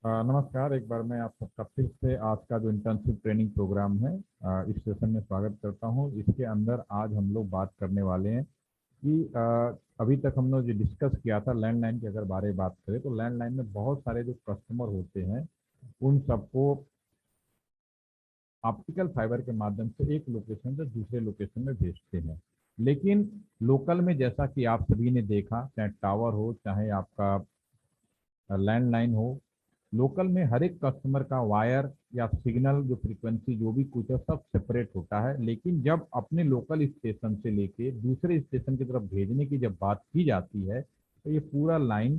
नमस्कार। एक बार मैं आप सबका फिर से आज का जो इंटर्नशिप ट्रेनिंग प्रोग्राम है इस सेशन में स्वागत करता हूं। इसके अंदर आज हम लोग बात करने वाले हैं कि अभी तक हम लोग जो डिस्कस किया था लैंडलाइन की अगर बारे में बात करें तो लैंडलाइन में बहुत सारे जो कस्टमर होते हैं उन सबको ऑप्टिकल फाइबर के माध्यम से एक लोकेशन से दूसरे लोकेशन में भेजते हैं। लेकिन लोकल में जैसा कि आप सभी ने देखा, चाहे टावर हो चाहे आपका लैंडलाइन हो, लोकल में हर एक कस्टमर का वायर या सिग्नल जो फ्रीक्वेंसी जो भी कुछ है सब सेपरेट होता है। लेकिन जब अपने लोकल स्टेशन से लेके दूसरे स्टेशन की तरफ भेजने की जब बात की जाती है तो ये पूरा लाइन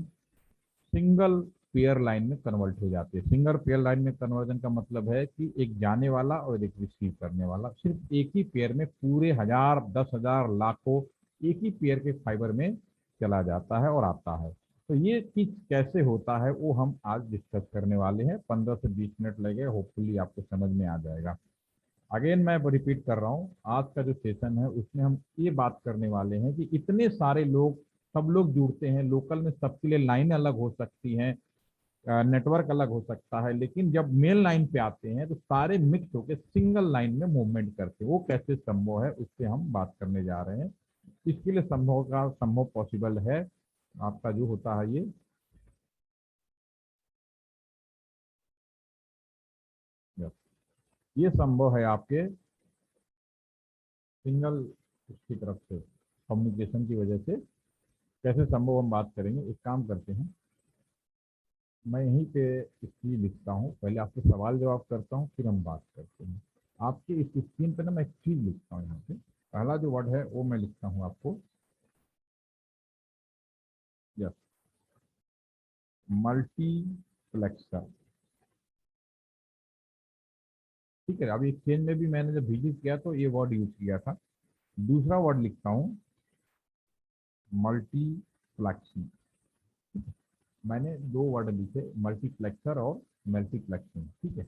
सिंगल पेयर लाइन में कन्वर्ट हो जाती है। सिंगल पेयर लाइन में कन्वर्जन का मतलब है कि एक जाने वाला और एक रिसीव करने वाला सिर्फ एक ही पेयर में पूरे हजार 10,000 लाखों एक ही पेयर के फाइबर में चला जाता है और आता है। तो ये चीज कैसे होता है वो हम आज डिस्कस करने वाले हैं। 15 से 20 मिनट लगे, होपफुली आपको समझ में आ जाएगा। अगेन मैं रिपीट कर रहा हूँ, आज का जो सेशन है उसमें हम ये बात करने वाले हैं कि इतने सारे लोग सब लोग जुड़ते हैं लोकल में, सबके लिए लाइन अलग हो सकती हैं, नेटवर्क अलग हो सकता है, लेकिन जब मेन लाइन पे आते हैं तो सारे मिक्स होकर सिंगल लाइन में मूवमेंट करते हैं। वो कैसे संभव है उस पर हम बात करने जा रहे हैं। इसके लिए संभव पॉसिबल है आपका जो होता है ये संभव है आपके सिंगल उसकी तरफ से कम्युनिकेशन की वजह से। कैसे संभव हम बात करेंगे। एक काम करते हैं, मैं यहीं पे इसकी लिखता हूँ, पहले आपसे सवाल जवाब करता हूँ फिर हम बात करते हैं। आपके इस स्क्रीन पे ना मैं एक चीज लिखता हूँ यहाँ पे। पहला जो वर्ड है वो मैं लिखता हूँ आपको, यस, मल्टीप्लेक्सर। ठीक है, अभी एक्सचेंज में भी मैंने जब विजिट किया तो ये वर्ड यूज किया था। दूसरा वर्ड लिखता हूँ मल्टीप्लेक्सिंग। मैंने दो वर्ड लिखे, मल्टीप्लेक्सर और मल्टीप्लेक्सिंग। ठीक है,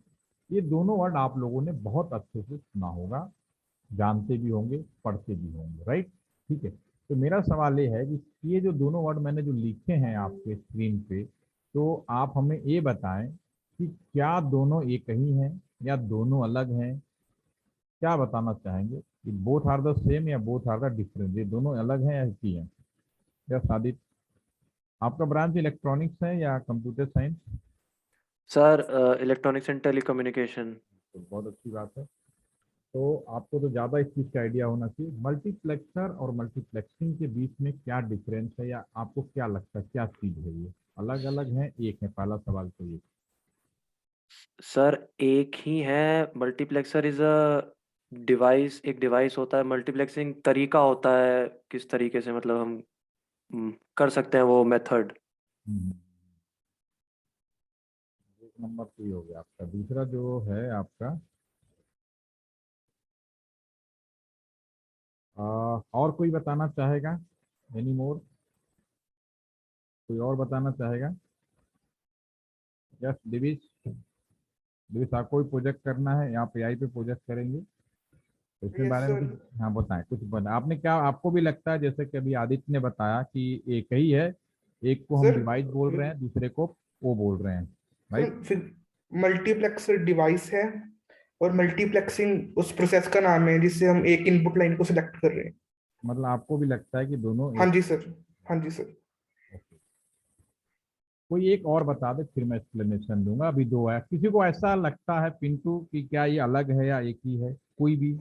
ये दोनों वर्ड आप लोगों ने बहुत अच्छे से सुना होगा, जानते भी होंगे, पढ़ते भी होंगे, राइट। ठीक है, तो मेरा सवाल ये है कि ये जो दोनों वर्ड मैंने जो लिखे हैं आपके स्क्रीन पे, तो आप हमें ये बताएं कि क्या दोनों एक ही हैं या दोनों अलग हैं। क्या बताना चाहेंगे कि बोथ आर द सेम या बोथ आर द डिफरेंट, ये दोनों अलग हैं या एक ही हैं। या सादिक, आपका ब्रांच इलेक्ट्रॉनिक्स है या computer science? Sir electronics and telecommunication. तो बहुत अच्छी बात है। तो आपको तो ज़्यादा इस चीज़ का आइडिया होना चाहिए। मल्टीप्लेक्सर और मल्टीप्लेक्सिंग के बीच में क्या डिफरेंस है या आपको क्या लगता है क्या चीज़ है, ये अलग अलग है एक है? पहला सवाल तो ये। सर एक ही है। मल्टीप्लेक्सर इज अ डिवाइस, एक डिवाइस होता है। मल्टीप्लेक्सिंग तरीका होता है किस तरीके से मतलब हम कर सकते हैं वो मेथड। हम्म, एक नंबर तो ये हो गया आपका। दूसरा जो है आपका, और कोई बताना चाहेगा? Any more? कोई और बताना चाहेगा? यस दिविज। दिविज, आपको भी प्रोजेक्ट करना है, यहाँ पे आई पे प्रोजेक्ट करेंगे तो इसके यस बारे में सर। कुछ, हाँ बताएं कुछ बताएं। आपने क्या, आपको भी लगता है जैसे कि अभी आदित्य ने बताया कि एक ही है, एक को हम सर डिवाइस बोल रहे हैं दूसरे को वो बोल रहे हैं, राइट। फिर मल्टीप्लेक्सर डिवाइस है और मल्टीप्लेक्सिंग उस प्रोसेस का नाम है जिससे हम एक इनपुट लाइन को सिलेक्ट कर रहे हैं। मतलब आपको भी लगता है कि दोनों हाँ एक। जी सर। हाँ जी सर। ओके, कोई एक और बता दे फिर मैं एक्सप्लेनेशन दूंगा। अभी दो है, किसी को ऐसा लगता है पिंटू कि क्या ये अलग है या एक ही है? कोई भी,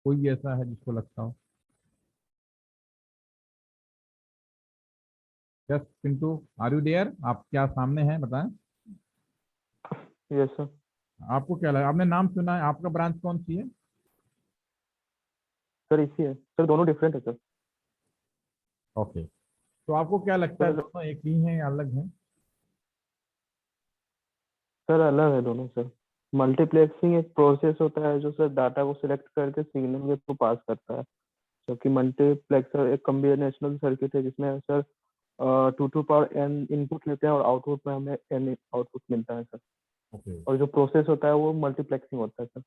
कोई भी ऐसा है जिसको लगता हो? Yes Pintu, are you there? आप क्या सामने हैं, बताएं। Yes sir. आपको क्या लगा, आपने नाम सुना है, आपका ब्रांच कौन सी है? सर इसी है सर, दोनों डिफरेंट है सर। ओके, तो आपको क्या लगता है सर दोनों एक ही हैं या अलग हैं? सर अलग है दोनों सर। मल्टीप्लेक्सिंग एक प्रोसेस होता है जो सर डाटा को सिलेक्ट करके सिग्नल के थ्रू पास करता है, जबकि मल्टीप्लेक्सर एक कॉम्बिनेशनल सर्किट है जिसमें sir two to power n input लेते हैं और आउटपुट में हमें एन आउटपुट मिलता है सर। ओके, और जो प्रोसेस होता है वो मल्टीप्लेक्सिंग होता है सर।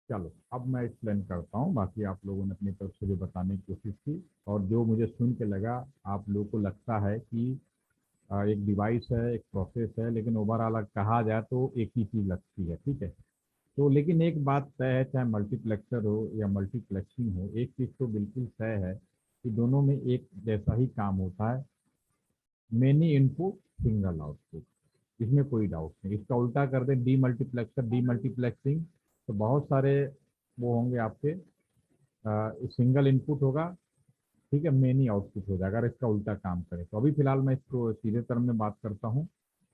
चलो अब मैं एक्सप्लेन करता हूँ। बाकी आप लोगों ने अपनी तरफ से जो बताने की कोशिश की और जो मुझे सुन के लगा आप लोगों को लगता है कि एक डिवाइस है, एक प्रोसेस है, लेकिन ओवरऑल कहा जाए तो एक ही चीज़ लगती है, ठीक है। तो लेकिन एक बात तय है, चाहे मल्टीप्लेक्सर हो या मल्टीप्लेक्सिंग हो, एक चीज़ तो बिल्कुल तय है कि दोनों में एक जैसा ही काम होता है, मेनी इनपुट सिंगल आउटपुट, इसमें कोई डाउट नहीं। इसका उल्टा कर दें, डीमल्टीप्लेक्सर डीमल्टीप्लेक्सिंग, तो बहुत सारे वो होंगे आपके, सिंगल इनपुट होगा, ठीक है, मेनी आउटपुट हो जाएगा अगर इसका उल्टा काम करें तो। अभी फिलहाल मैं इसको सीधे टर्म में बात करता हूँ,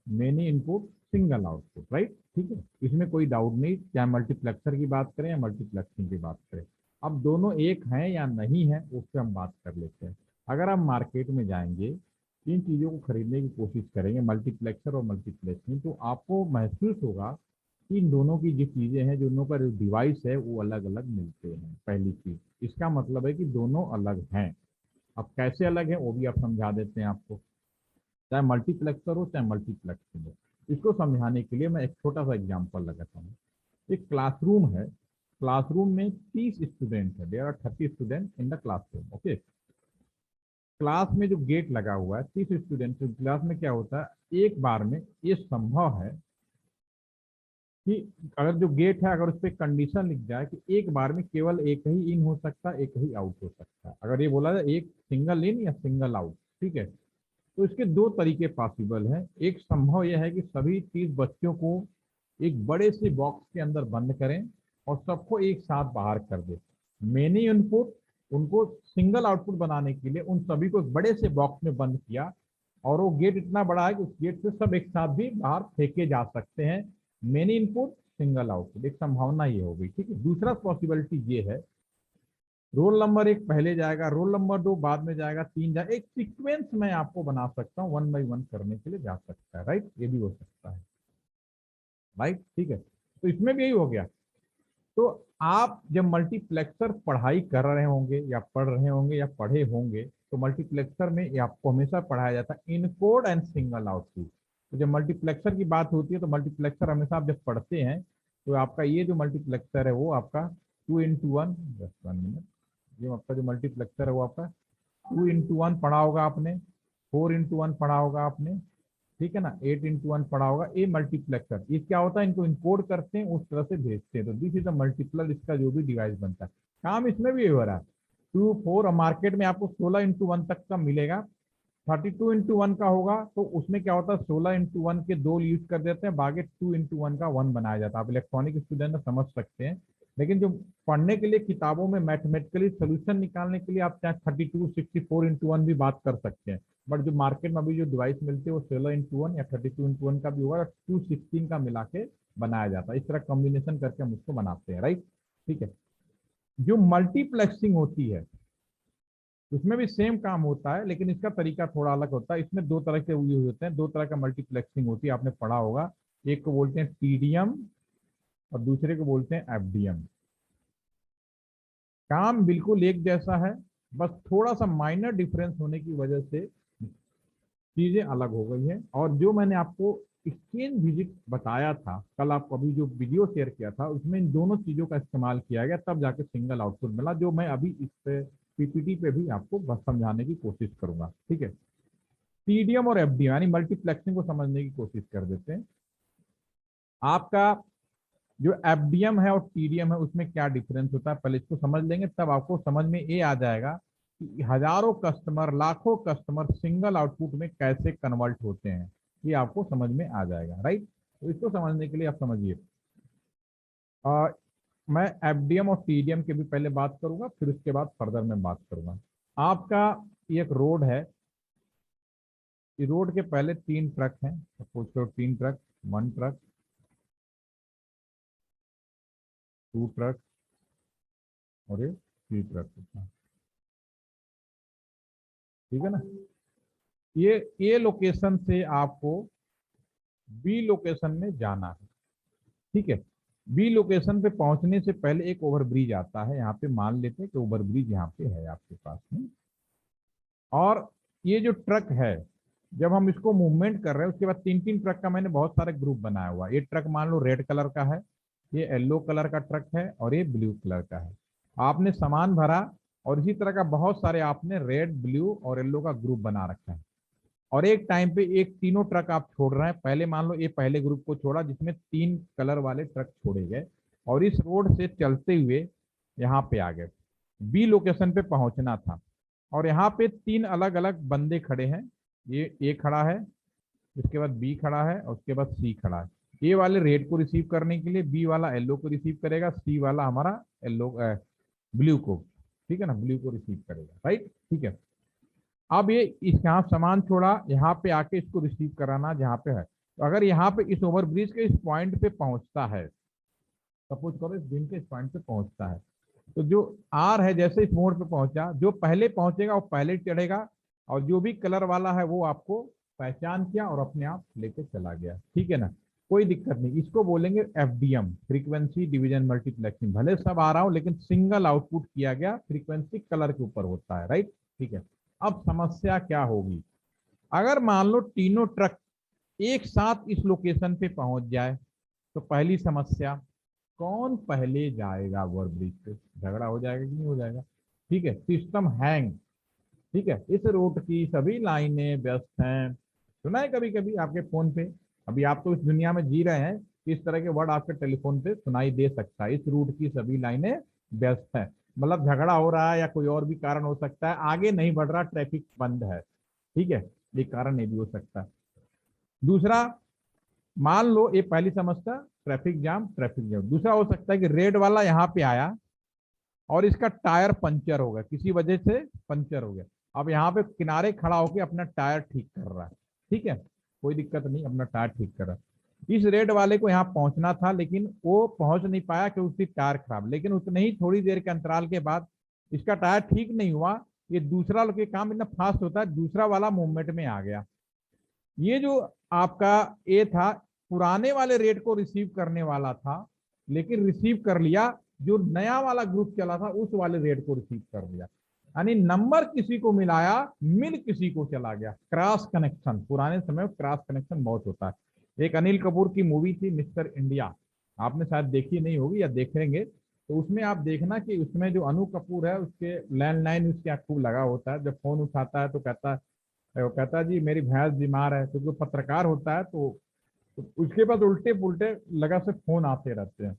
many input single output, right, ठीक है, इसमें कोई डाउट नहीं, चाहे मल्टीप्लेक्सर की बात करें या मल्टीप्लेक्सिंग की बात करें। अब दोनों एक हैं या नहीं है उस पर हम बात कर लेते हैं। अगर आप मार्केट में जाएंगे, इन चीज़ों को खरीदने की कोशिश करेंगे, मल्टीप्लेक्सर और मल्टीप्लेक्सिंग, तो आपको महसूस होगा कि इन दोनों की जो चीज़ें हैं, जो दोनों का जो डिवाइस है वो अलग अलग मिलते हैं। पहली चीज़, इसका मतलब है कि दोनों अलग हैं। अब कैसे अलग है वो भी आप समझा देते हैं आपको, चाहे मल्टीप्लेक्सर हो चाहे मल्टीप्लेक्सिंग हो। इसको समझाने के लिए मैं एक छोटा सा एग्जांपल लगाता हूँ। एक क्लासरूम है, क्लासरूम में 30 स्टूडेंट है, there are 30 student in the classroom, okay. Class में जो गेट लगा हुआ है, 30 स्टूडेंट क्लास में, क्या होता है, एक बार में ये संभव है कि अगर जो गेट है, अगर उस पर कंडीशन लिख जाए कि एक बार में केवल एक ही इन हो सकता है, एक ही आउट हो सकता है, अगर ये बोला जाए एक सिंगल इन या सिंगल आउट, ठीक है, तो इसके दो तरीके पॉसिबल हैं। एक संभव यह है कि सभी 30 बच्चों को एक बड़े से बॉक्स के अंदर बंद करें और सबको एक साथ बाहर कर दें। मेनी इनपुट, उनको सिंगल आउटपुट बनाने के लिए उन सभी को एक बड़े से बॉक्स में बंद किया, और वो गेट इतना बड़ा है कि उस गेट से सब एक साथ भी बाहर फेंके जा सकते हैं। मेनी इनपुट सिंगल आउटपुट, एक संभावना ये होगी, ठीक है। दूसरा पॉसिबिलिटी ये है, रोल नंबर 1 पहले जाएगा, रोल नंबर 2 बाद में जाएगा, 3 जाएगा, एक सीक्वेंस मैं आपको बना सकता हूँ, 1 बाई 1 करने के लिए जा सकता है, राइट, ये भी हो सकता है, राइट, ठीक है। तो इसमें भी यही हो गया। तो आप जब मल्टीप्लेक्सर पढ़ाई कर रहे होंगे या पढ़ रहे होंगे या पढ़े होंगे, तो मल्टीप्लेक्सर में ये आपको हमेशा पढ़ाया जाता है इनकोड एंड सिंगल आउटपुट। तो जब मल्टीप्लेक्सर की बात होती है तो मल्टीप्लेक्सर हमेशा आप जब पढ़ते हैं तो आपका ये जो मल्टीप्लेक्सर है वो आपका 2 into 1, जस्ट 1 मिनट, ये आपका जो मल्टीप्लेक्सर है वो आपका 2 into 1 पढ़ा होगा आपने, 4 into 1 पढ़ा होगा आपने, ठीक है ना, 8 into 1 पढ़ा होगा। ये मल्टीप्लेक्सर, ये क्या होता है, इनको इनकोड करते हैं, उस तरह से भेजते हैं, तो दिस इज द मल्टीप्लर, इसका जो भी डिवाइस बनता है, काम इसमें भी हो रहा है। 2 4 मार्केट में आपको 16 into 1 तक का मिलेगा। 32 into 1 का होगा तो उसमें क्या होता है, 16 into 1 के 2 यूज कर देते हैं, बाकी 2 into 1 का 1 बनाया जाता है। आप इलेक्ट्रॉनिक स्टूडेंट समझ सकते हैं, लेकिन जो पढ़ने के लिए किताबों में मैथमेटिकली सोल्यूशन निकालने के लिए आप चाहे 32 64 into 1 भी बात कर सकते हैं, बट जो मार्केट में अभी जो डिवाइस मिलती है वो 16 into 1 या 32 into 1 का भी होगा, 216 का मिला के बनाया जाता है। इस तरह कॉम्बिनेशन करके हम उसको बनाते हैं, राइट, ठीक है। जो मल्टीप्लेक्सिंग होती है उसमें भी सेम काम होता है, लेकिन इसका तरीका थोड़ा अलग होता है। इसमें दो तरह के यूज होते हैं, दो तरह का मल्टीप्लेक्सिंग होती है, आपने पढ़ा होगा। एक को बोलते हैं टीडीएम और दूसरे को बोलते हैं एफडीएम। काम बिल्कुल एक जैसा है, बस थोड़ा सा माइनर डिफरेंस होने की वजह से चीजें अलग हो गई हैं। और जो मैंने आपको एक्सचेंज विजिट बताया था कल, आपको अभी जो वीडियो शेयर किया था उसमें इन दोनों चीजों का इस्तेमाल किया गया, तब जाके सिंगल आउटपुट मिला, जो मैं अभी इस पे पीपीटी पे भी आपको बस समझाने की कोशिश करूंगा, ठीक है। टीडीएम और एफडीएम यानी मल्टीप्लेक्सिंग को समझने की कोशिश कर देते हैं। आपका जो एफडीएम है और टीडीएम है उसमें क्या डिफरेंस होता है, पहले इसको समझ लेंगे, तब आपको समझ में ये आ जाएगा कि हजारों कस्टमर, लाखों कस्टमर सिंगल आउटपुट में कैसे कन्वर्ट होते हैं, ये आपको समझ में आ जाएगा, राइट। तो इसको समझने के लिए आप समझिए, मैं एफडीएम और टीडीएम की भी पहले बात करूंगा, फिर उसके बाद फर्दर में बात करूंगा। आपका ये एक रोड है, इस रोड के पहले 3 ट्रक हैं, सपोज करो 3 ट्रक, 1 ट्रक, 2 ट्रक और ये 3 ट्रक, ठीक है ना। ये ए लोकेशन से आपको बी लोकेशन में जाना है, ठीक है। बी लोकेशन पे पहुंचने से पहले एक ओवरब्रिज आता है, यहाँ पे मान लेते हैं कि ओवरब्रिज यहाँ पे है आपके पास में। और ये जो ट्रक है, जब हम इसको मूवमेंट कर रहे हैं उसके बाद 3 3 ट्रक का मैंने बहुत सारे ग्रुप बनाया हुआ है। ये ट्रक मान लो रेड कलर का है, ये येलो कलर का ट्रक है और ये ब्लू कलर का है। आपने सामान भरा और इसी तरह का बहुत सारे आपने रेड, ब्लू और येलो का ग्रुप बना रखा है। और एक टाइम पे एक तीनों ट्रक आप छोड़ रहे हैं। पहले मान लो ये पहले ग्रुप को छोड़ा जिसमें 3 कलर वाले ट्रक छोड़े गए और इस रोड से चलते हुए यहाँ पे आ गए। बी लोकेशन पे पहुंचना था और यहाँ पे 3 अलग अलग बंदे खड़े हैं। ये ए खड़ा है, उसके बाद बी खड़ा है और उसके बाद सी खड़ा है। ए वाले रेड को रिसीव करने के लिए बी वाला येलो को रिसीव करेगा, सी वाला हमारा येलो ब्लू को, ठीक है ना, ब्लू को रिसीव करेगा, राइट, ठीक है। अब ये इस यहाँ सामान छोड़ा, यहाँ पे आके इसको रिसीव कराना जहाँ पे है। तो अगर यहाँ पे इस ओवरब्रिज के इस पॉइंट पे पहुंचता है, सपोज करो इस बिन के इस पॉइंट पे पहुंचता है, तो जो आर है जैसे इस मोड़ पे पहुंचा, जो पहले पहुंचेगा वो पहले चढ़ेगा और जो भी कलर वाला है वो आपको पहचान किया और अपने आप लेके चला गया, ठीक है ना, कोई दिक्कत नहीं। इसको बोलेंगे एफडीएम, फ्रीक्वेंसी डिवीजन मल्टीप्लेक्सिंग। भले सब आ रहा हो लेकिन सिंगल आउटपुट किया गया, फ्रीक्वेंसी कलर के ऊपर होता है, राइट, ठीक है। अब समस्या क्या होगी, अगर मान लो तीनों ट्रक एक साथ इस लोकेशन पे पहुंच जाए तो पहली समस्या, कौन पहले जाएगा ओवरब्रिज पे, झगड़ा हो जाएगा कि नहीं हो जाएगा, ठीक है। सिस्टम हैंग, ठीक है। इस रूट की सभी लाइनें व्यस्त हैं। सुना है कभी कभी आपके फोन पे, अभी आप तो इस दुनिया में जी रहे हैं, इस तरह के वर्ड आपके टेलीफोन पे सुनाई दे सकता है, इस रूट की सभी लाइनें व्यस्त हैं। मतलब झगड़ा हो रहा है या कोई और भी कारण हो सकता है, आगे नहीं बढ़ रहा, ट्रैफिक बंद है, ठीक है, ये कारण ये भी हो सकता है। दूसरा, मान लो ये पहली समस्या, ट्रैफिक जाम, ट्रैफिक जाम। दूसरा हो सकता है कि रेड वाला यहाँ पे आया और इसका टायर पंचर हो गया, किसी वजह से पंचर हो गया। अब यहाँ पे किनारे खड़ा होकर अपना टायर ठीक कर रहा है, ठीक है, कोई दिक्कत नहीं, अपना टायर ठीक कर रहा है। इस रेड वाले को यहाँ पहुंचना था लेकिन वो पहुंच नहीं पाया क्योंकि उसकी टायर खराब। लेकिन उतने ही थोड़ी देर के अंतराल के बाद इसका टायर ठीक नहीं हुआ, ये दूसरा के काम इतना फास्ट होता है, दूसरा वाला मूवमेंट में आ गया। ये जो आपका ए था, पुराने वाले रेट को रिसीव करने वाला था लेकिन रिसीव कर लिया, जो नया वाला ग्रुप चला था उस वाले रेट को रिसीव कर लिया, यानी नंबर किसी को मिलाया, मिल किसी को चला गया। क्रॉस कनेक्शन, पुराने समय में क्रॉस कनेक्शन बहुत होता है। एक अनिल कपूर की मूवी थी मिस्टर इंडिया, आपने शायद देखी नहीं होगी या देखेंगे, तो उसमें आप देखना कि उसमें जो अनु कपूर है उसके लैंडलाइन उसके यहाँ खूब लगा होता है। जब फोन उठाता है तो वो कहता है जी मेरी भैंस बीमार है, क्योंकि तो पत्रकार होता है तो उसके पास उल्टे पुल्टे लगा से फोन आते रहते हैं,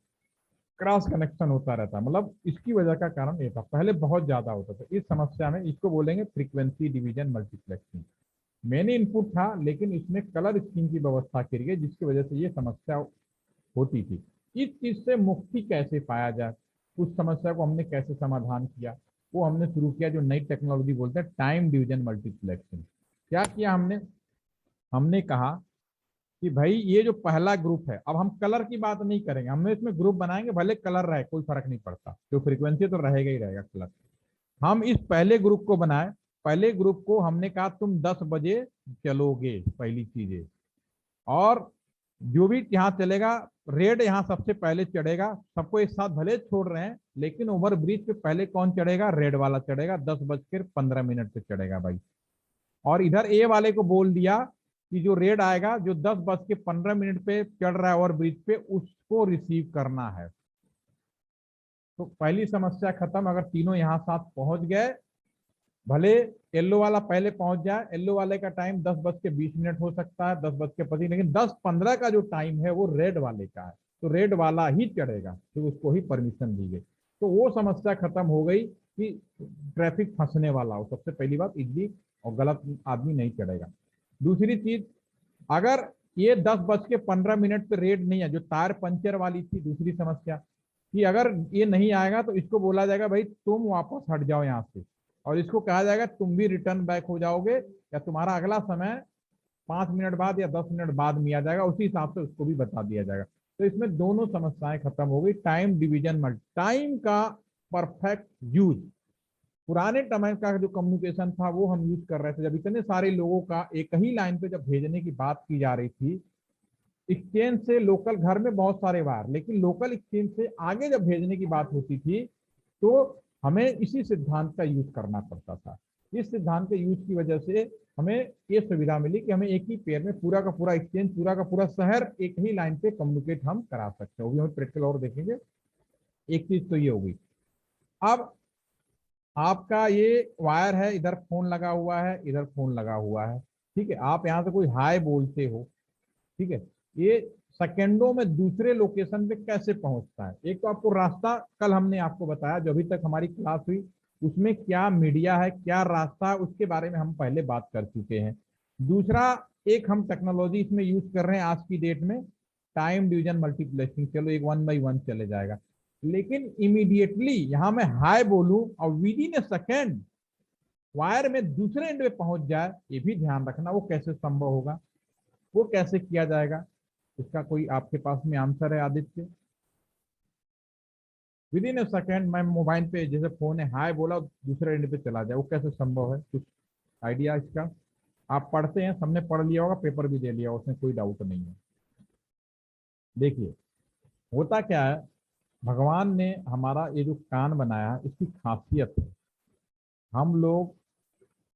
क्रॉस कनेक्शन होता रहता है। मतलब इसकी वजह का कारण ये था, पहले बहुत ज्यादा होता था। इस समस्या में इसको बोलेंगे फ्रीक्वेंसी डिवीजन मल्टीप्लेक्सिंग। मैंने इनपुट था लेकिन इसमें कलर स्कीम की व्यवस्था की गई जिसकी वजह से ये समस्या होती थी। इस चीज से मुक्ति कैसे पाया जाए, उस समस्या को हमने कैसे समाधान किया, वो हमने शुरू किया जो नई टेक्नोलॉजी बोलते हैं टाइम डिवीजन मल्टीप्लेक्सिंग। क्या किया हमने, हमने कहा कि भाई ये जो पहला ग्रुप है, अब हम कलर की बात नहीं करेंगे, हमने इसमें ग्रुप बनाएंगे, भले कलर रहे कोई फर्क नहीं पड़ता, तो फ्रीक्वेंसी तो रहेगा ही रहेगा कलर। हम इस पहले ग्रुप को बनाए, पहले ग्रुप को हमने कहा तुम 10 बजे चलोगे, पहली चीजें, और जो भी यहाँ चलेगा रेड यहाँ सबसे पहले चढ़ेगा। सबको एक साथ भले छोड़ रहे हैं लेकिन ओवर ब्रिज पे पहले कौन चढ़ेगा, रेड वाला चढ़ेगा, 10:15 पे चढ़ेगा भाई। और इधर ए वाले को बोल दिया कि जो रेड आएगा जो 10:15 पे चढ़ रहा है ओवर ब्रिज पे, उसको रिसीव करना है। तो पहली समस्या खत्म, अगर तीनों यहाँ साथ पहुंच गए, भले येलो वाला पहले पहुंच जाए, येलो वाले का टाइम 10:20 हो सकता है, 10:25, लेकिन 10:15 का जो टाइम है वो रेड वाले का है, तो रेड वाला ही चढ़ेगा, तो उसको ही परमिशन दी गई। तो वो समस्या खत्म हो गई कि ट्रैफिक फंसने वाला हो, सबसे पहली बात, इजली और गलत आदमी नहीं चढ़ेगा। दूसरी चीज, अगर ये 10:15 पे रेड नहीं है, जो टायर पंचर वाली थी दूसरी समस्या, कि अगर ये नहीं आएगा तो इसको बोला जाएगा भाई तुम वापस हट जाओ यहाँ से, और इसको कहा जाएगा तुम भी रिटर्न बैक हो जाओगे, या तुम्हारा अगला समय 5 मिनट बाद या 10 मिनट बाद में आ जाएगा, उसी हिसाब से उसको भी बता दिया जाएगा। तो इसमें दोनों समस्याएं खत्म हो गई। टाइम डिवीजन, टाइम का परफेक्ट यूज, पुराने समय का जो कम्युनिकेशन था वो हम यूज कर रहे थे, जब इतने सारे लोगों का एक ही लाइन पे जब भेजने की बात की जा रही थी, एक्सचेंज से लोकल, घर में बहुत सारे वायर, लेकिन लोकल एक्सचेंज से आगे जब भेजने की बात होती थी तो हमें इसी सिद्धांत का यूज करना पड़ता था। इस सिद्धांत के यूज की वजह से हमें ये सुविधा मिली कि हमें एक ही पेयर में पूरा का पूरा एक्सचेंज, पूरा का पूरा शहर एक ही लाइन पे कम्युनिकेट हम करा सकते हैं। वो भी हम प्रैक्टिकल और देखेंगे। एक चीज तो ये होगी। अब आपका ये वायर है, इधर फोन लगा हुआ है, इधर फोन लगा हुआ है, ठीक है, आप यहाँ से कोई हाय बोलते हो, ठीक है, ये सेकेंडों में दूसरे लोकेशन पे कैसे पहुंचता है। एक तो आपको रास्ता कल हमने आपको बताया, जो अभी तक हमारी क्लास हुई उसमें क्या मीडिया है, क्या रास्ता है, उसके बारे में हम पहले बात कर चुके हैं। दूसरा, एक हम टेक्नोलॉजी इसमें यूज कर रहे हैं आज की डेट में, टाइम डिवीजन मल्टीप्लेक्सिंग। चलो एक 1 by 1 चले जाएगा, लेकिन इमीडिएटली यहां मैं हाय बोलूं और with in A second wire में दूसरे एंड पे पहुंच जाए, ये भी ध्यान रखना। वो कैसे संभव होगा, वो कैसे किया जाएगा, इसका कोई आपके पास में आंसर है Aditya? With in A second मैं मोबाइल पे जैसे फोन है हाय बोला दूसरे एंड पे चला जाए, वो कैसे संभव है? कुछ आइडिया इसका? आप पढ़ते हैं, सबने पढ़ लिया होगा, पेपर भी दे लिया होगा, उसमें कोई डाउट नहीं है। देखिए होता क्या है, भगवान ने हमारा ये जो कान बनाया इसकी खासियत है, हम लोग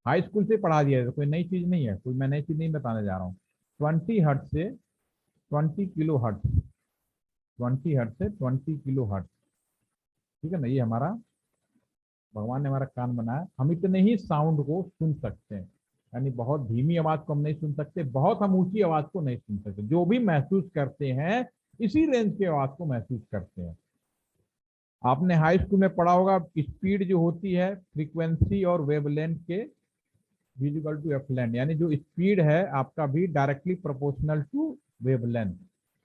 हाई स्कूल से पढ़ा दिया है, कोई नई चीज नहीं है, कोई मैं नई चीज नहीं बताने जा रहा हूँ। 20 हर्ट्ज से 20 किलो हर्ट्ज, 20 हर्ट्ज से 20 किलो हर्ट्ज, ठीक है ना, ये हमारा भगवान ने हमारा कान बनाया। हम इतने ही साउंड को सुन सकते हैं, यानी बहुत धीमी आवाज को हम नहीं सुन सकते, बहुत हम ऊंची आवाज को नहीं सुन सकते, जो भी महसूस करते हैं इसी रेंज की आवाज को महसूस करते हैं। आपने हाई स्कूल में पढ़ा होगा, स्पीड जो होती है फ्रीक्वेंसी और वेवलेंथ के इक्वल टू एफलेंथ, यानी जो स्पीड है आपका भी directly proportional to wavelength,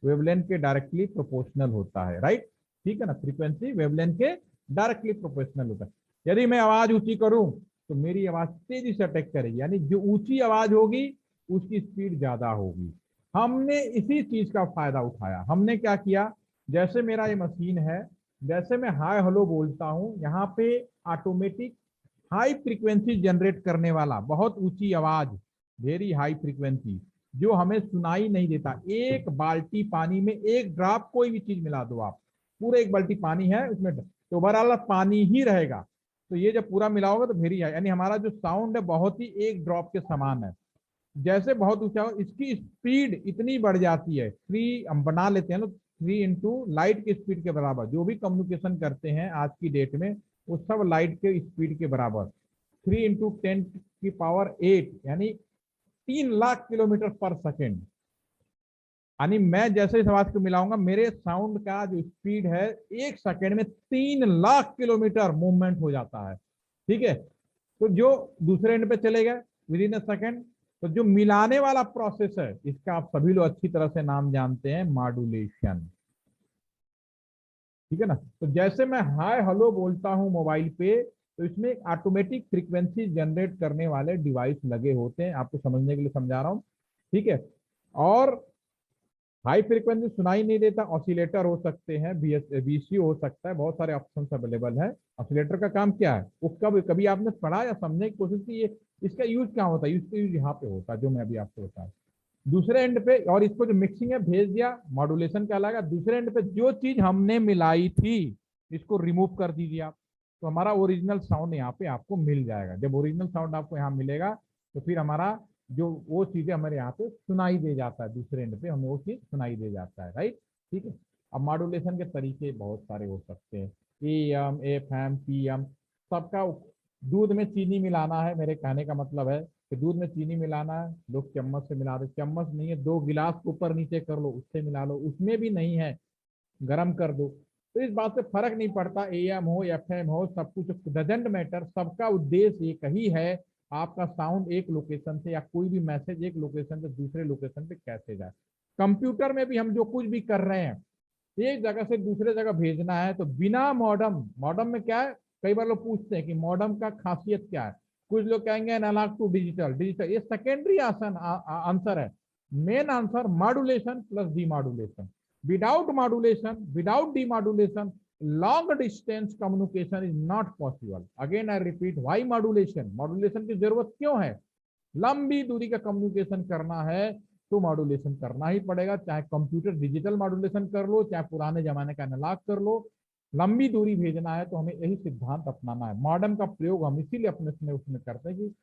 wavelength के डायरेक्टली प्रोपोर्शनल होता है, राइट? ठीक है ना, फ्रीक्वेंसी वेवलेंथ के डायरेक्टली प्रोपोर्शनल होता है। यदि मैं आवाज ऊंची करूं तो मेरी आवाज तेजी से अटैक करेगी, यानी जो ऊंची आवाज होगी उसकी स्पीड ज्यादा होगी। हमने इसी चीज का फायदा उठाया। हमने क्या किया, जैसे मेरा ये मशीन है, जैसे मैं हाय हेलो बोलता हूं, यहाँ पे ऑटोमेटिक हाई फ्रीक्वेंसी जनरेट करने वाला बहुत ऊंची आवाज, वेरी हाई फ्रीक्वेंसी, जो हमें सुनाई नहीं देता। एक बाल्टी पानी में एक ड्रॉप कोई भी चीज मिला दो आप, पूरे एक बाल्टी पानी है उसमें तो ओवरऑल पानी ही रहेगा, तो ये जब पूरा मिलाओगे तो वेरी हाई, यानी हमारा जो साउंड है बहुत ही एक ड्रॉप के समान है। जैसे बहुत ऊंचा हो इसकी स्पीड इतनी बढ़ जाती है, 3 हम बना लेते हैं लोग, 3 × लाइट की स्पीड के बराबर। जो भी कम्युनिकेशन करते हैं आज की डेट में वो सब लाइट के स्पीड के बराबर, 3 × 10⁸, यानी 3 लाख किलोमीटर पर सेकेंड। यानी मैं जैसे इस आवाज को मिलाऊंगा मेरे साउंड का जो स्पीड है एक सेकेंड में 3 लाख किलोमीटर मूवमेंट हो जाता है, ठीक है। तो जो दूसरे एंड पे चले गए विद इन अ सेकेंड, तो जो मिलाने वाला प्रोसेस है इसका आप सभी लोग अच्छी तरह से नाम जानते हैं, मॉड्यूलेशन, ठीक है ना। तो जैसे मैं हाय हेलो बोलता हूं मोबाइल पे, तो इसमें एक ऑटोमेटिक फ्रीक्वेंसी जनरेट करने वाले डिवाइस लगे होते हैं, आपको समझने के लिए समझा रहा हूं, ठीक है। और हाई फ्रीक्वेंसी सुनाई नहीं देता, ऑसिलेटर हो सकते हैं, बीसी हो सकता है, बहुत सारे ऑप्शंस अवेलेबल है। ऑसिलेटर का काम क्या है, वो कभी आपने पढ़ा या समझने की कोशिश की, ये इसका यूज क्या होता है? इसका यूज यहाँ पे होता है जो मैं अभी आपको बताया दूसरे एंड पे। और इसको जो मिक्सिंग है भेज दिया, मॉड्यूलेशन कहलाएगा। दूसरे एंड पे जो चीज हमने मिलाई थी इसको रिमूव कर दीजिए आप, तो हमारा ओरिजिनल साउंड यहाँ पे आपको मिल जाएगा। जब ओरिजिनल साउंड आपको यहाँ मिलेगा तो फिर हमारा जो वो चीजें हमारे यहाँ पे सुनाई दे जाता है, दूसरे एंड पे हमें वो चीज सुनाई दे जाता है, राइट? ठीक है। अब मॉड्यूलेशन के तरीके बहुत सारे हो सकते हैं, AM FM PM, सबका। दूध में चीनी मिलाना है, मेरे कहने का मतलब है कि दूध में चीनी मिलाना है, लोग चम्मच से मिला दे, चम्मच नहीं है 2 गिलास को ऊपर नीचे कर लो उससे मिला लो, उसमें भी नहीं है गर्म कर दो। तो इस बात से फर्क नहीं पड़ता, AM हो FM हो, सब कुछ डजेंट मैटर, सबका उद्देश्य एक ही है, आपका साउंड एक लोकेशन से या कोई भी मैसेज एक लोकेशन से दूसरे लोकेशन पे कैसे जाए। कंप्यूटर में भी हम जो कुछ भी कर रहे हैं एक जगह से दूसरे जगह भेजना है तो बिना मॉडम, मॉडम में क्या है, कई बार लोग पूछते हैं कि मॉडम का खासियत क्या है, कुछ लोग कहेंगे एनालॉग टू डिजिटल, डिजिटल ये सेकेंडरी आंसर है। Main answer modulation plus demodulation. Without modulation, without demodulation, long distance communication is not possible. Again I repeat, why modulation? Modulation की जरूरत क्यों है? लंबी दूरी का कम्युनिकेशन करना है तो मॉड्यूलेशन करना ही पड़ेगा, चाहे कंप्यूटर डिजिटल मॉड्यूलेशन कर लो, चाहे पुराने जमाने का एनालॉग कर लो। लंबी दूरी भेजना है तो हमें यही सिद्धांत अपनाना है। मॉडेम का प्रयोग हम इसीलिए अपने उसमें करते हैं कि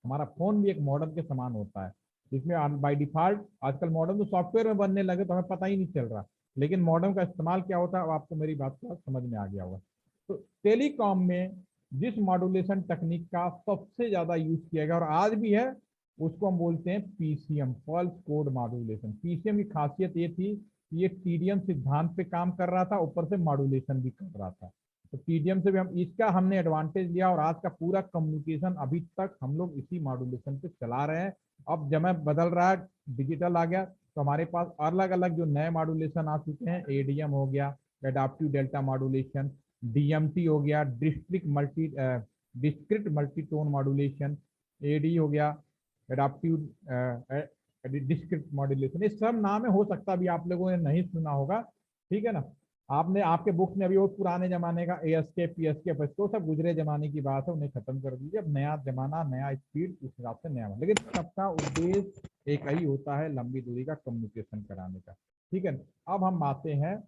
हमारा फोन भी एक मॉडर्न के समान होता है, जिसमें बाय डिफॉल्ट आजकल मॉडर्न तो सॉफ्टवेयर में बनने लगे तो हमें पता ही नहीं चल रहा, लेकिन मॉडर्न का इस्तेमाल क्या होता है अब आपको मेरी बात का समझ में आ गया होगा। तो टेलीकॉम में जिस मॉड्यूलेशन टेक्निक का सबसे ज्यादा यूज किया गया और आज भी है, उसको हम बोलते हैं PCM, pulse code modulation. PCM की खासियत ये थी कि ये टीडीएम सिद्धांत पे काम कर रहा था, ऊपर से मॉड्यूलेशन भी कर रहा था। तो टीडीएम से भी हम इसका हमने एडवांटेज लिया और आज का पूरा कम्युनिकेशन अभी तक हम लोग इसी मॉड्यूलेशन पे चला रहे हैं। अब जब बदल रहा है, डिजिटल आ गया, तो हमारे पास अलग अलग जो नए मॉड्यूलेशन आ चुके हैं, एडीएम हो गया, एडाप्टिव डेल्टा मॉड्यूलेशन, डीएमटी हो गया, डिस्क्रिट मल्टीटोन मॉड्यूलेशन, एडी हो गया, एडाप्टिव डिस्क्रिट मॉड्यूलेशन। ये सब नाम है, हो सकता है अभी आप लोगों ने नहीं सुना होगा, ठीक है ना। आपने आपके बुक में अभी वो पुराने जमाने का एएसके पीएसके तो सब गुजरे जमाने की बात है, उन्हें खत्म कर दीजिए। अब नया जमाना, नया स्पीड, उस हिसाब से नया, लेकिन सबका उद्देश्य एक ही होता है, लंबी दूरी का कम्युनिकेशन कराने का, ठीक है। अब हम आते हैं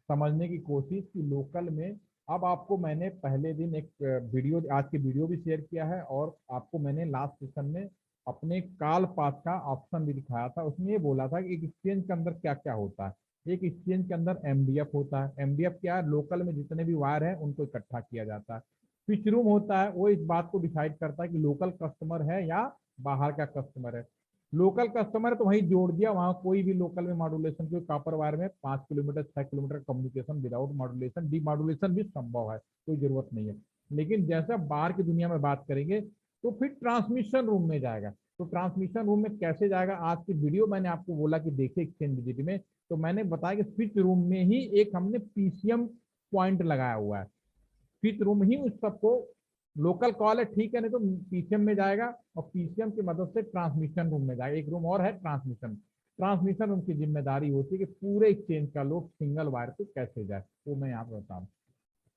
समझने की कोशिश कि लोकल में, अब आपको मैंने पहले दिन एक वीडियो, आज की वीडियो भी शेयर किया है, और आपको मैंने लास्ट सेशन में अपने कॉल पाथ का ऑप्शन भी दिखाया था। उसमें ये बोला था कि एक एक्सचेंज के अंदर क्या क्या होता है। एक एक्सचेंज के अंदर एमडीएफ होता है। एमडीएफ क्या है, लोकल में जितने भी वायर हैं उनको इकट्ठा किया जाता है। स्विच रूम होता है, वो इस बात को डिसाइड करता है कि लोकल कस्टमर है या बाहर का कस्टमर है। लोकल कस्टमर है तो वहीं जोड़ दिया, वहां कोई भी लोकल में मॉड्यूलेशन, कोई कॉपर वायर में 5 kilometre 6 kilometre communication without modulation, demodulation भी संभव है, कोई जरूरत नहीं है। लेकिन जैसे बाहर की दुनिया में बात करेंगे तो फिर ट्रांसमिशन रूम में जाएगा। तो ट्रांसमिशन रूम में कैसे जाएगा, आज की वीडियो मैंने आपको बोला कि देखे एक्सचेंज विजिट में, तो मैंने बताया कि स्विच रूम में ही एक हमने पीसीएम पॉइंट लगाया हुआ है। स्विच रूम ही उस सबको, लोकल कॉल है ठीक है, नहीं तो पीसीएम में जाएगा और पीसीएम की मदद से ट्रांसमिशन रूम में जाएगा। एक रूम और है ट्रांसमिशन। ट्रांसमिशन रूम की जिम्मेदारी होती है कि पूरे एक्सचेंज का लोग सिंगल वायर पे कैसे जाए, वो मैं यहाँ पर बता रहा हूँ।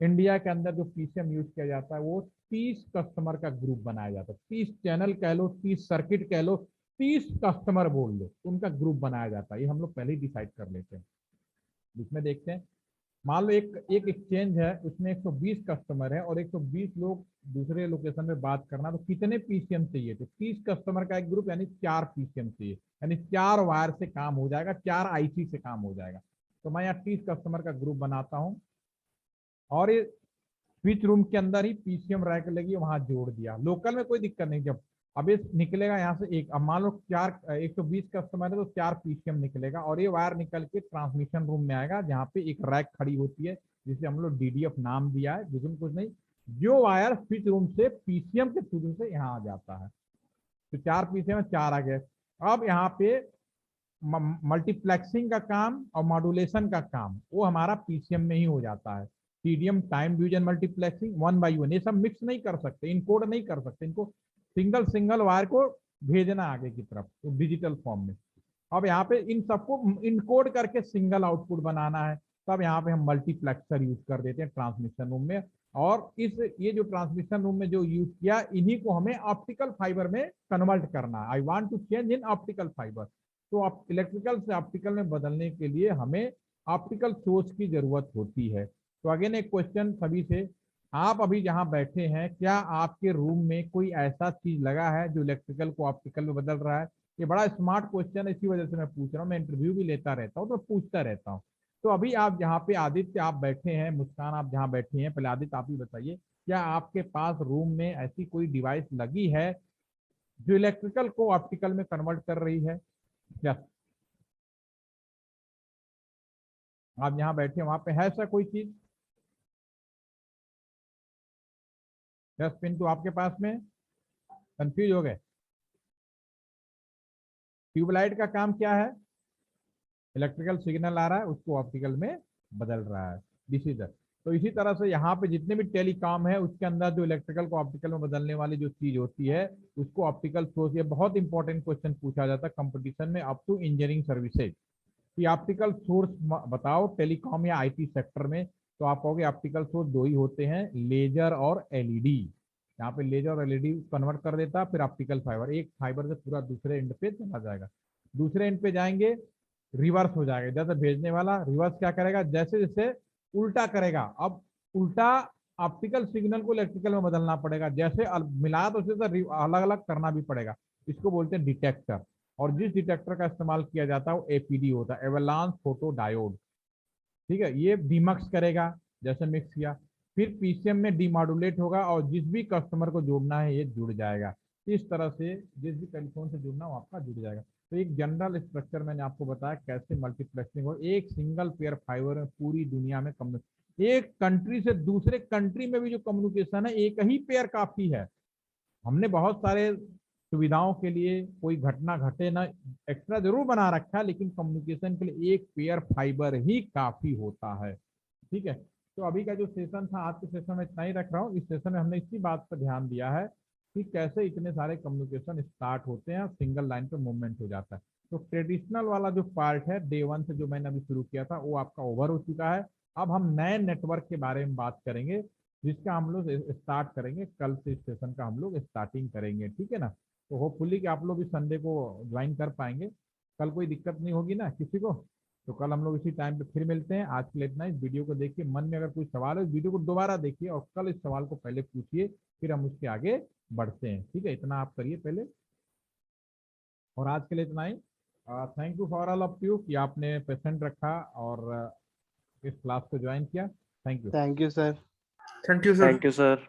इंडिया के अंदर जो पीसीएम यूज किया जाता है वो 30 कस्टमर का ग्रुप बनाया जाता है। 30 चैनल कह लो, 30 सर्किट कह लो, 30 कस्टमर बोल लो, उनका ग्रुप बनाया जाता है। ये हम लोग पहले ही डिसाइड कर लेते हैं। इसमें देखते हैं, मान लो एक एक्सचेंज है, उसमें 120 कस्टमर है और 120 लोग दूसरे लोकेशन में बात करना, तो कितने पीसीएम चाहिए? तो 30 कस्टमर का एक ग्रुप यानी 4 पीसीएम चाहिए, यानी 4 वायर से काम हो जाएगा, 4 आईसी से काम हो जाएगा। तो मैं यहाँ 30 कस्टमर का ग्रुप बनाता हूँ और ये स्विच रूम के अंदर ही पीसीएम रैक लगी, वहां जोड़ दिया। लोकल में कोई दिक्कत नहीं। जब अब ये निकलेगा यहाँ से एक, अब मान लो 120 कस्टमर है तो 4 पीसीएम निकलेगा और ये वायर निकल के ट्रांसमिशन रूम में आएगा, जहाँ पे एक रैक खड़ी होती है जिसे हम लोग डीडीएफ नाम दिया है, जिसमें कुछ नहीं, जो वायर स्विच रूम से पीसीएम के थ्रू से यहाँ आ जाता है। तो 4 पीसीएम 4 आ गए। अब यहाँ पे मल्टीप्लेक्सिंग का काम और मॉड्यूलेशन का काम वो हमारा पीसीएम में ही हो जाता है। TDM, time division multiplexing, 1 by 1, ये सब मिक्स नहीं कर सकते, इनकोड नहीं कर सकते, इनको सिंगल सिंगल वायर को भेजना आगे की तरफ तो डिजिटल फॉर्म में। अब यहाँ पे इन सबको इनकोड करके सिंगल आउटपुट बनाना है, तब यहाँ पे हम मल्टीप्लेक्सर यूज कर देते हैं ट्रांसमिशन रूम में। और ये जो ट्रांसमिशन रूम में जो यूज किया, इन्हीं को हमें ऑप्टिकल फाइबर में कन्वर्ट करना है। I want to change in optical fibre. तो आप इलेक्ट्रिकल से ऑप्टिकल में बदलने के लिए हमें ऑप्टिकल सोर्स की जरूरत होती है। तो अगेन एक क्वेश्चन सभी से, आप अभी जहां बैठे हैं, क्या आपके रूम में कोई ऐसा चीज लगा है जो इलेक्ट्रिकल को ऑप्टिकल में बदल रहा है? ये बड़ा स्मार्ट क्वेश्चन है, इसी वजह से मैं पूछ रहा हूँ। मैं इंटरव्यू भी लेता रहता हूँ तो पूछता रहता हूँ। तो अभी आप जहाँ पे, आदित्य आप बैठे हैं, मुस्कान आप जहाँ बैठी हैं, पहले आदित्य आप ही बताइए, क्या आपके पास रूम में ऐसी कोई डिवाइस लगी है जो इलेक्ट्रिकल को ऑप्टिकल में कन्वर्ट कर रही है? यस, आप जहाँ बैठे वहां पे है ऐसा कोई चीज? यस पिंटू, आपके पास में? कंफ्यूज हो गए? ट्यूबलाइट का काम क्या है? इलेक्ट्रिकल सिग्नल आ रहा है, उसको ऑप्टिकल में बदल रहा है, डिसीजन। तो इसी तरह से यहाँ पे जितने भी टेलीकॉम है, उसके अंदर जो इलेक्ट्रिकल को ऑप्टिकल में बदलने वाली जो चीज होती है, उसको ऑप्टिकल सोर्स। ये बहुत इंपॉर्टेंट क्वेश्चन पूछा जाता है कंपटीशन में, अप टू इंजीनियरिंग सर्विसेज, कि ऑप्टिकल सोर्स बताओ टेलीकॉम या आईटी सेक्टर में। तो आप कहोगे ऑप्टिकल सोर्स दो ही होते हैं, लेजर और एलईडी। यहाँ पे लेजर और एलईडी कन्वर्ट कर देता, फिर ऑप्टिकल फाइबर, एक फाइबर से पूरा दूसरे एंड पे चला जाएगा। दूसरे एंड पे जाएंगे, रिवर्स हो जाएगा। जैसे भेजने वाला रिवर्स क्या करेगा, जैसे जैसे उल्टा करेगा। अब उल्टा ऑप्टिकल सिग्नल को इलेक्ट्रिकल में बदलना पड़ेगा, जैसे मिला तो उसे अलग अलग करना भी पड़ेगा। इसको बोलते हैं डिटेक्टर। और जिस डिटेक्टर का इस्तेमाल किया जाता है वो एपीडी होता है, एवलांस फोटो डायोड, ठीक है। ये डीमक्स करेगा, जैसे मिक्स किया, फिर पीसीएम में डीमॉड्यूलेट होगा और जिस भी कस्टमर को जोड़ना है ये जुड़ जाएगा। इस तरह से जिस भी टेलीफोन से जुड़ना हो आपका जुड़ जाएगा। तो एक जनरल स्ट्रक्चर मैंने आपको बताया कैसे मल्टीप्लेक्सिंग और एक सिंगल पेयर फाइबर में पूरी दुनिया में एक कंट्री से दूसरे कंट्री में भी जो कम्युनिकेशन है एक ही पेयर काफी है। हमने बहुत सारे सुविधाओं के लिए कोई घटना घटे ना एक्स्ट्रा जरूर बना रखा है, लेकिन कम्युनिकेशन के लिए एक पेयर फाइबर ही काफी होता है। ठीक है, तो अभी का जो सेशन था आज के सेशन में इतना ही रख रहा हूँ। इस सेशन में हमने इसी बात पर ध्यान दिया है कि कैसे इतने सारे कम्युनिकेशन स्टार्ट होते हैं, सिंगल लाइन पे मूवमेंट हो जाता है। तो ट्रेडिशनल वाला जो पार्ट है डे 1 से जो मैंने अभी शुरू किया था वो आपका ओवर हो चुका है। अब हम नए नेटवर्क के बारे में बात करेंगे जिसका हम लोग स्टार्ट करेंगे कल से। इस सेशन का हम लोग स्टार्टिंग करेंगे, ठीक है ना। तो होपफुली कि आप लोग इस संडे को ज्वाइन कर पाएंगे। कल कोई दिक्कत नहीं होगी ना किसी को। तो कल हम लोग इसी टाइम पे फिर मिलते हैं। आज के लिए इतना। इस वीडियो को देखिए, मन में अगर कोई सवाल है इस वीडियो को दोबारा देखिए और कल इस सवाल को पहले पूछिए, फिर हम उसके आगे बढ़ते हैं। ठीक है, इतना आप करिए पहले। और आज के लिए इतना ही। Thank you for all of you कि आपने पेशेंट रखा और इस क्लास को ज्वाइन किया। Thank you. Thank you sir. Thank you sir. Thank you sir.